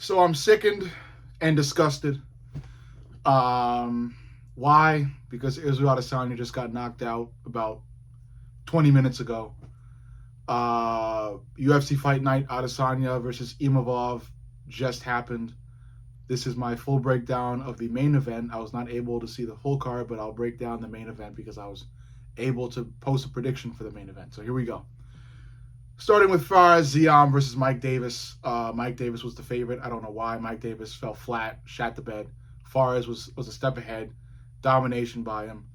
So I'm sickened and disgusted. Why? Because Israel Adesanya just got knocked out about 20 minutes ago. UFC Fight Night Adesanya versus Imavov just happened. This is my full breakdown of the main event. I was not able to see the full card, but I'll break down the main event because I was able to post a prediction for the main event. So here we go. Starting with Fares Ziam versus Mike Davis. Mike Davis was the favorite. I don't know why. Mike Davis fell flat, shat the bed. Fares was a step ahead. Domination by him.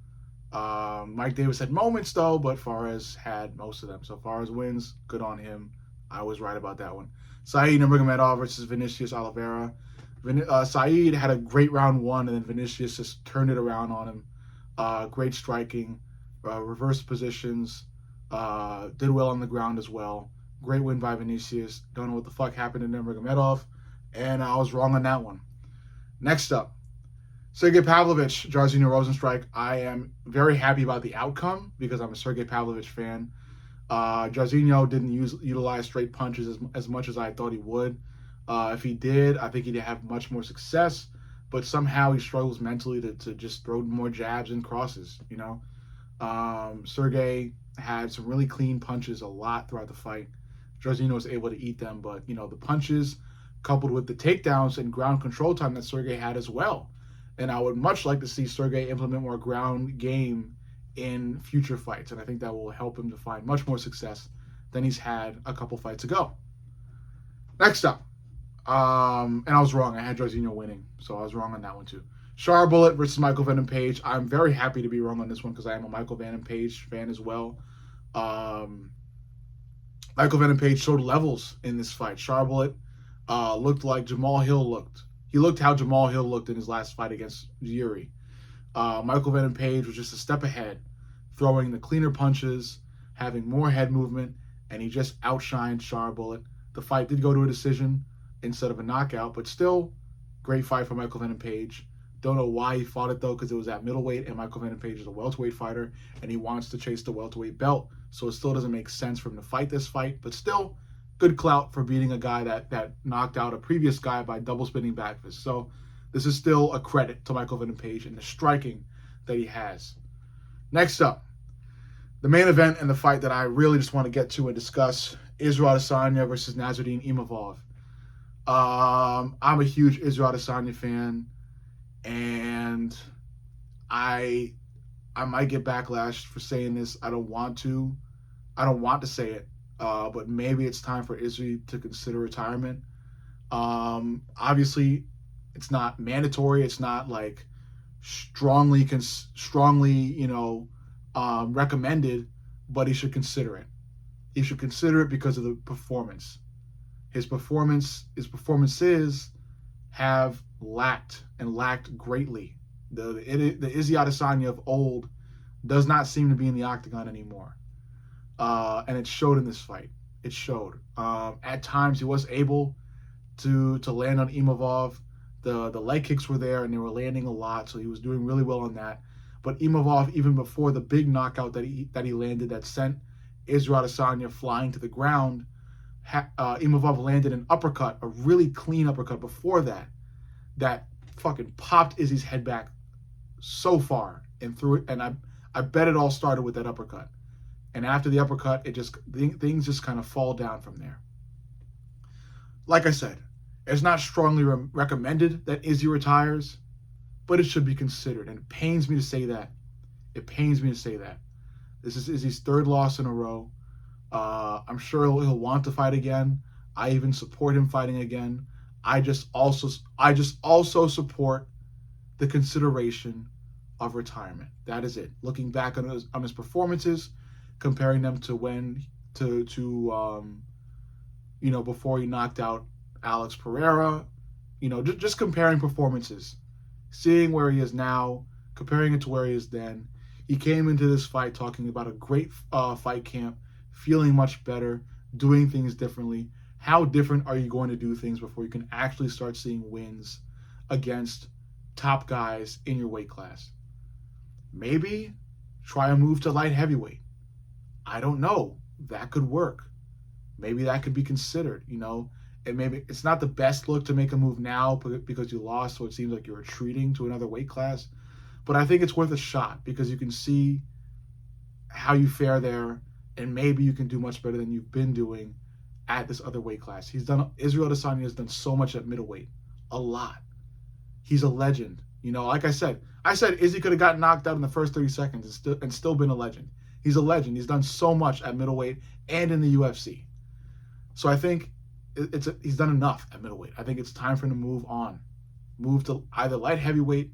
Mike Davis had moments though, but Fares had most of them. So Fares wins. Good on him. I was right about that one. Saeed Nurmagomedov versus Vinicius Oliveira. Saeed had a great round one, and then Vinicius just turned it around on him. Great striking, reverse positions. Did well on the ground as well. Great win by Vinicius. Don't know what the fuck happened to Nurmagomedov, and I was wrong on that one. Next up, Sergey Pavlovich, Jairzinho Rosenstrike. I am very happy about the outcome because I'm a Sergey Pavlovich fan. Jairzinho didn't utilize straight punches as much as I thought he would. If he did, I think he'd have much more success, but somehow he struggles mentally to just throw more jabs and crosses, you know? Sergey had some really clean punches a lot throughout the fight. Jairzinho was able to eat them, but, you know, the punches coupled with the takedowns and ground control time that Sergey had as well. And I would much like to see Sergey implement more ground game in future fights, and I think that will help him to find much more success than he's had a couple fights ago. Next up, and I was wrong. I had Jairzinho winning, so I was wrong on that one too. Char Bullet versus Michael Venom Page. I'm very happy to be wrong on this one because I am a Michael Venom Page fan as well. Michael Venom Page showed levels in this fight. Char Bullet looked like Jamal Hill looked. He looked how Jamal Hill looked in his last fight against Yuri. Michael Venom Page was just a step ahead, throwing the cleaner punches, having more head movement, and he just outshined Char Bullet. The fight did go to a decision instead of a knockout, but still, great fight for Michael Venom Page. Don't know why he fought it though, because it was at middleweight, and Michael Venom Page is a welterweight fighter, and he wants to chase the welterweight belt. So it still doesn't make sense for him to fight this fight, but still, good clout for beating a guy that knocked out a previous guy by double spinning back fist. So this is still a credit to Michael Venom Page and the striking that he has. Next up, the main event and the fight that I really just want to get to and discuss: Israel Adesanya versus Nassourdine Imavov. I'm a huge Israel Adesanya fan, and I might get backlash for saying this. I don't want to say it, but maybe it's time for Israel to consider retirement. Obviously, it's not mandatory. It's not like strongly, recommended, but he should consider it. He should consider it because of the performance. His performances have lacked greatly. The Izzy Adesanya of old does not seem to be in the octagon anymore, and it showed in this fight. It showed. At times, he was able to land on Imavov. The leg kicks were there, and they were landing a lot, so he was doing really well on that. But Imavov, even before the big knockout that he landed that sent Israel Adesanya flying to the ground, Imavov landed an uppercut, a really clean uppercut before that fucking popped Izzy's head back so far and threw it. And I bet it all started with that uppercut. And after the uppercut, things just kind of fall down from there. Like I said, it's not strongly recommended that Izzy retires, but it should be considered. And it pains me to say that. This is Izzy's third loss in a row. I'm sure he'll want to fight again. I even support him fighting again. I just also support the consideration of retirement. That is it. Looking back on his performances, comparing them to before he knocked out Alex Pereira, just comparing performances, seeing where he is now, comparing it to where he is then. He came into this fight talking about a great fight camp, feeling much better, doing things differently. How different are you going to do things before you can actually start seeing wins against top guys in your weight class? Maybe try a move to light heavyweight. I don't know. That could work. Maybe that could be considered, And maybe it's not the best look to make a move now because you lost, so it seems like you're retreating to another weight class. But I think it's worth a shot because you can see how you fare there, and maybe you can do much better than you've been doing at this other weight class. Israel Adesanya has done so much at middleweight, a lot. He's a legend. Like I said Izzy could have gotten knocked out in the first 30 seconds and still been a legend. He's a legend. He's done so much at middleweight and in the UFC. So I think he's done enough at middleweight. I think it's time for him to move on. Move to either light heavyweight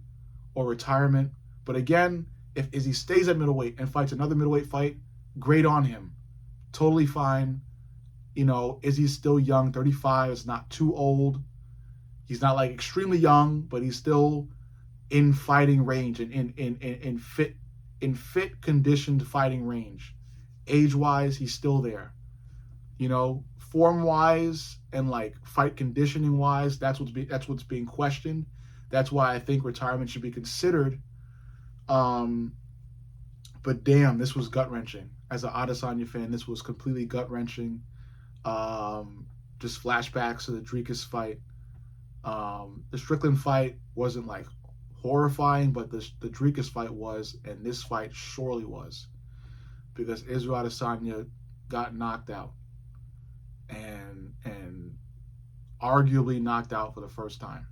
or retirement. But again, if Izzy stays at middleweight and fights another middleweight fight, great on him. Totally fine. Izzy's still young, 35. It's not too old. He's not like extremely young, but he's still in fighting range and in fit conditioned fighting range. Age-wise, he's still there. Form-wise and like fight conditioning-wise, that's what's being questioned. That's why I think retirement should be considered. But damn, this was gut-wrenching. As an Adesanya fan, this was completely gut-wrenching. Just flashbacks to the Dricus fight. The Strickland fight wasn't like horrifying, but the Dricus fight was, and this fight surely was, because Israel Adesanya got knocked out and arguably knocked out for the first time.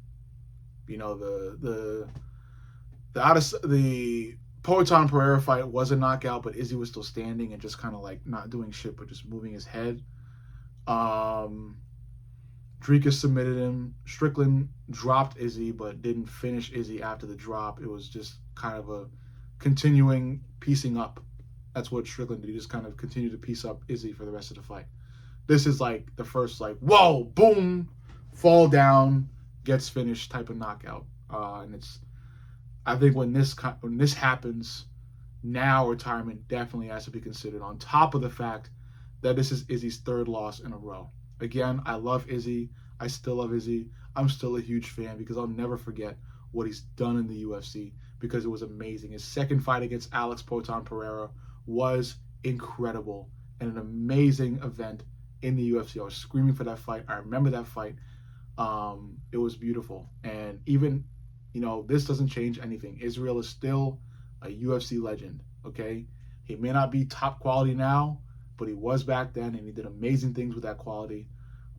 The Poatan Pereira fight was a knockout, but Izzy was still standing and just kind of like not doing shit, but just moving his head. Dricus submitted him. Strickland dropped Izzy, but didn't finish Izzy after the drop. It was just kind of a continuing piecing up. That's what Strickland did. He just kind of continued to piece up Izzy for the rest of the fight. This is like the first like, whoa, boom, fall down, gets finished type of knockout. And I think when this happens, now retirement definitely has to be considered, on top of the fact that this is Izzy's third loss in a row. Again, I love Izzy. I still love Izzy. I'm still a huge fan because I'll never forget what he's done in the UFC, because it was amazing. His second fight against Alex Poatan Pereira was incredible and an amazing event in the UFC. I was screaming for that fight. I remember that fight. It was beautiful. And even, this doesn't change anything. Israel is still a UFC legend, okay? He may not be top quality now, but he was back then, and he did amazing things with that quality.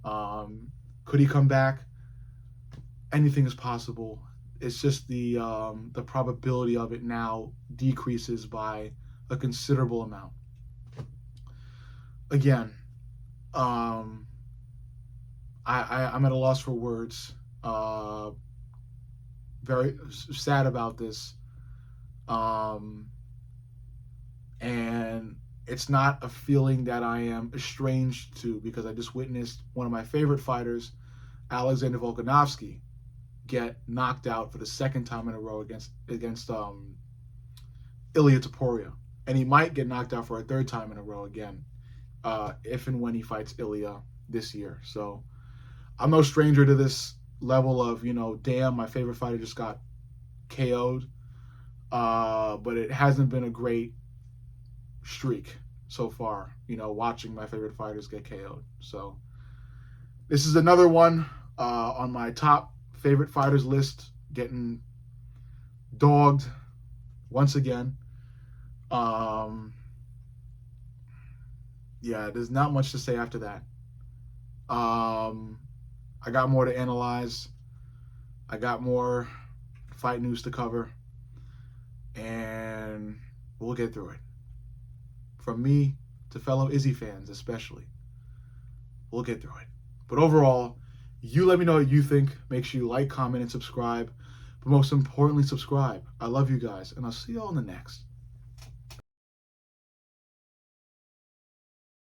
Could he come back? Anything is possible. It's just the probability of it now decreases by a considerable amount. Again, I'm at a loss for words. Very sad about this. And it's not a feeling that I am estranged to, because I just witnessed one of my favorite fighters, Alexander Volkanovski, get knocked out for the second time in a row against Ilia Topuria. And he might get knocked out for a third time in a row again, if and when he fights Ilia this year. So I'm no stranger to this level of, damn, my favorite fighter just got KO'd. But it hasn't been a great streak so far, watching my favorite fighters get KO'd. So this is another one on my top favorite fighters list, getting dogged once again. Yeah, there's not much to say after that. I got more to analyze. I got more fight news to cover, and we'll get through it. From me to fellow Izzy fans especially, we'll get through it. But overall, you let me know what you think. Make sure you like, comment, and subscribe. But most importantly, subscribe. I love you guys, and I'll see you all in the next.